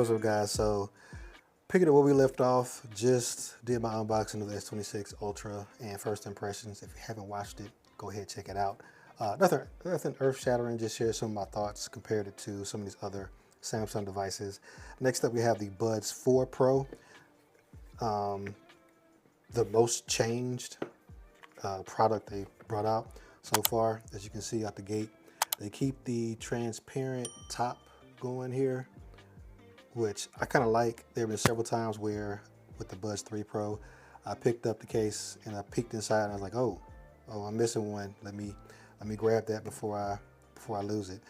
what's up guys? So picking up where we left off, just did my unboxing of the S26 Ultra and first impressions. If you haven't watched it, go ahead and check it out. Nothing earth-shattering, just share some of my thoughts, compared it to some of these other Samsung devices. Next up we have the Buds 4 Pro, the most changed product they brought out so far. As you can see out the gate, they keep the transparent top going here, which I kind of like. There have been several times where with the Buds 3 Pro, I picked up the case and I peeked inside and I was like, oh, I'm missing one. Let me grab that before I lose it.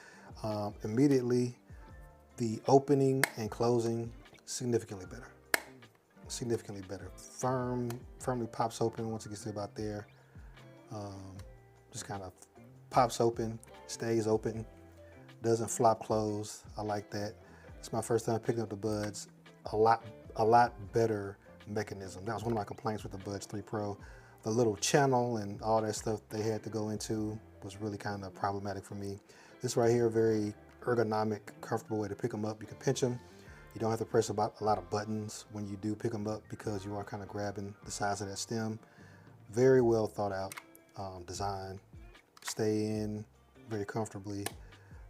Immediately, the opening and closing significantly better. Significantly better. Firmly pops open once it gets to about there. Just kind of pops open, stays open, doesn't flop close. I like that. It's my first time picking up the Buds. A lot better mechanism. That was one of my complaints with the Buds 3 Pro. The little channel and all that stuff they had to go into was really kind of problematic for me. This right here, very ergonomic, comfortable way to pick them up. You can pinch them. You don't have to press a lot of buttons when you do pick them up because you are kind of grabbing the size of that stem. Very well thought out design. Stay in very comfortably.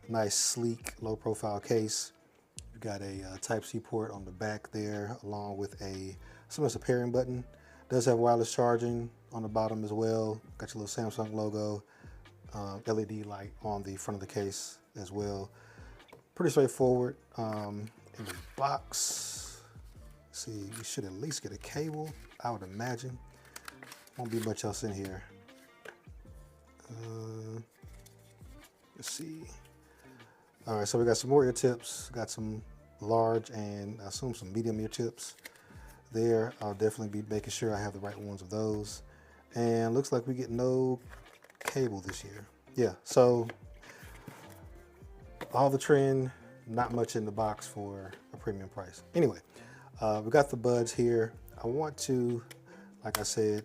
Nice, sleek, low profile case. You've got a Type-C port on the back there, along with a pairing button. Does have wireless charging on the bottom as well. Got your little Samsung logo, LED light on the front of the case as well. Pretty straightforward. In the box, let's see, you should at least get a cable, I would imagine. Won't be much else in here. Let's see. All right, so we got some more ear tips. Got some large and I assume some medium ear tips there. I'll definitely be making sure I have the right ones of those. And looks like we get no cable this year. Yeah, so all the trend, not much in the box for a premium price. Anyway, we got the Buds here. I want to, like I said,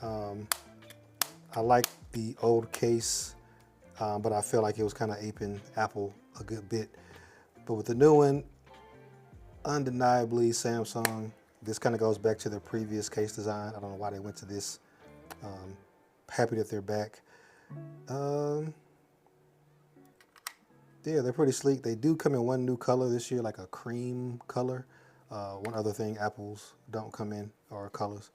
I like the old case, but I feel like it was kind of aping Apple a good bit. But with the new one, undeniably Samsung. This kind of goes back to their previous case design. I don't know why they went to this. Happy that they're back. Yeah, they're pretty sleek. They do come in one new color this year, like a cream color. One other thing Apples don't come in are colors.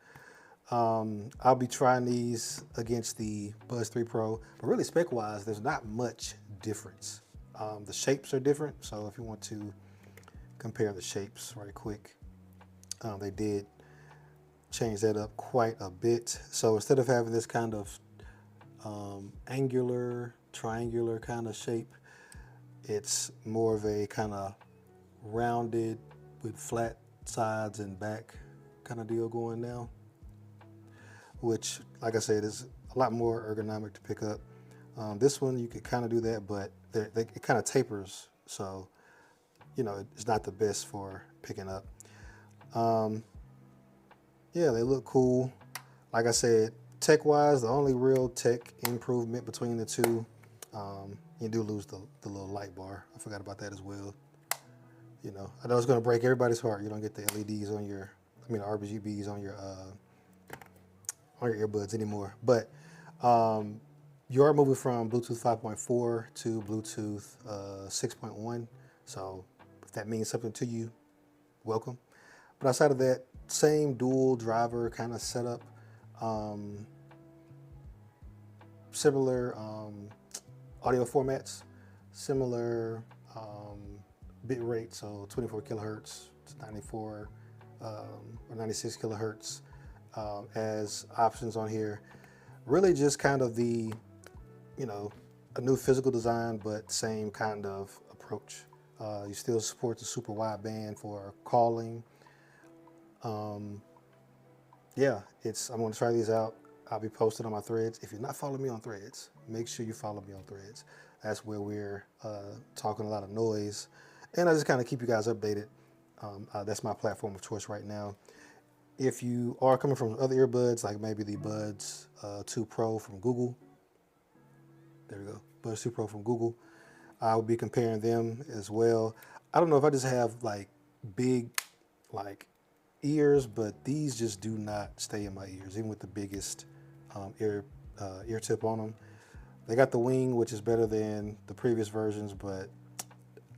I'll be trying these against the Buds 3 Pro, but really spec-wise, there's not much difference. The shapes are different, so if you want to compare the shapes right quick, they did change that up quite a bit. So instead of having this kind of angular, triangular kind of shape, it's more of a kind of rounded with flat sides and back kind of deal going now, which, like I said, is a lot more ergonomic to pick up. This one, you could kind of do that, but it kind of tapers, so, you know, it's not the best for picking up. Yeah, they look cool. Like I said, tech-wise, the only real tech improvement between the two, you do lose the little light bar. I forgot about that as well. You know, I know it's going to break everybody's heart. You don't get the LEDs on your, RGBs on your earbuds anymore. But you are moving from Bluetooth 5.4 to Bluetooth 6.1. So if that means something to you, welcome. But outside of that, same dual driver kind of setup. Similar audio formats, similar bit rate, so 24 kilohertz to 94 or 96 kilohertz as options on here. Really just kind of the, you know, a new physical design, but same kind of approach. You still support the super wide band for calling. Yeah, I'm going to try these out. I'll be posted on my threads. If you're not following me on threads, make sure you follow me on threads. That's where we're talking a lot of noise. And I just kind of keep you guys updated. That's my platform of choice right now. If you are coming from other earbuds, like maybe the Buds 2 Pro from Google, there we go, Buds 2 Pro from Google, I will be comparing them as well. I don't know if I just have like big like ears, but these just do not stay in my ears, even with the biggest ear tip on them. They got the wing, which is better than the previous versions, but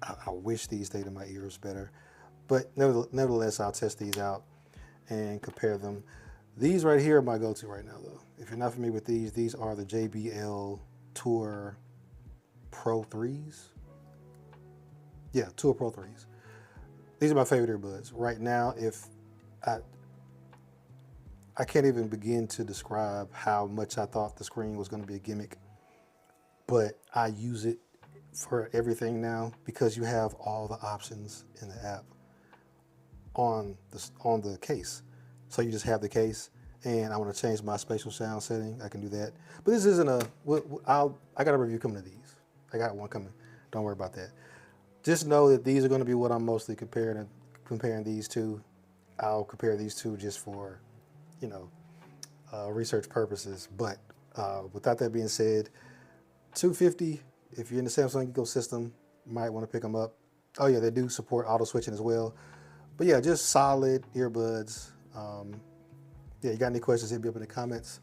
I wish these stayed in my ears better. But nevertheless, I'll test these out and compare them. These right here are my go-to right now, though. If you're not familiar with these are the JBL Tour Pro 3s. Yeah, Tour Pro 3s. These are my favorite earbuds. Right now, if I can't even begin to describe how much I thought the screen was going to be a gimmick, but I use it for everything now because you have all the options in the app on the case. So you just have the case, and I want to change my spatial sound setting. I can do that. But this isn't a. I got a review coming to these. I got one coming. Don't worry about that. Just know that these are going to be what I'm mostly comparing these two. I'll compare these two just for, you know, research purposes. But without that being said, $250. If you're in the Samsung ecosystem, you might want to pick them up. Oh yeah, they do support auto switching as well. But yeah, just solid earbuds. Yeah, you got any questions, hit me up in the comments.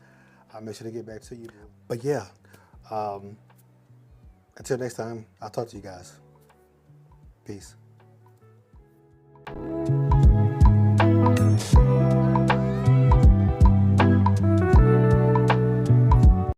I'll make sure to get back to you. But yeah, until next time, I'll talk to you guys. Peace.